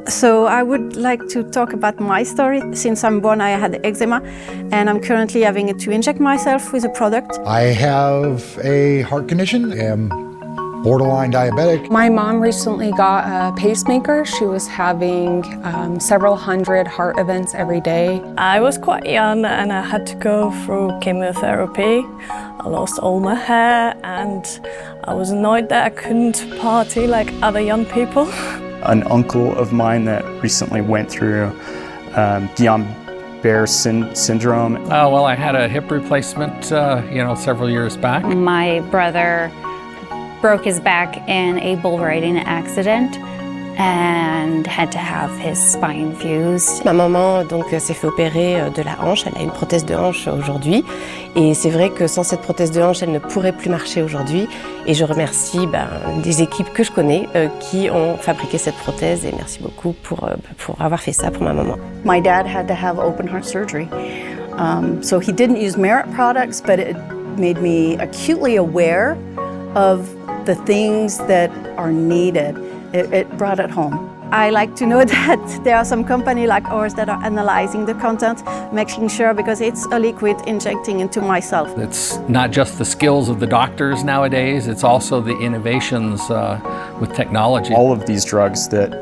So I would like to talk about my story. Since I'm born, I had eczema, and I'm currently having to inject myself with a product. I have a heart condition, am borderline diabetic. My mom recently got a pacemaker. She was having several hundred heart events every day. I was quite young and I had to go through chemotherapy. I lost all my hair and I was annoyed that I couldn't party like other young people. An uncle of mine that recently went through Guillain-Barré syndrome. Well, I had a hip replacement, several years back. My brother broke his back in a bull riding accident and had to have his spine fused. Ma maman donc s'est fait opérer de la hanche, elle a une prothèse de hanche aujourd'hui et c'est vrai que sans cette prothèse de hanche, elle ne pourrait plus marcher aujourd'hui et je remercie des équipes que je connais qui ont fabriqué cette prothèse et merci beaucoup pour avoir fait ça pour ma maman. My dad had to have open heart surgery, so he didn't use Merit products, but it made me acutely aware of the things that are needed. It brought it home. I like to know that there are some companies like ours that are analyzing the content, making sure, because it's a liquid injecting into myself. It's not just the skills of the doctors nowadays, it's also the innovations with technology. All of these drugs that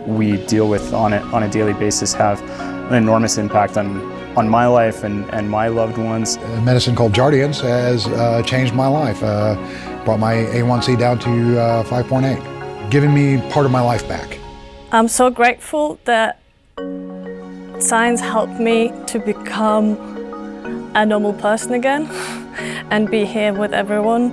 we deal with on a daily basis have an enormous impact on my life and my loved ones. A medicine called Jardiance has changed my life, brought my A1C down to 5.8, giving me part of my life back. I'm so grateful that science helped me to become a normal person again and be here with everyone.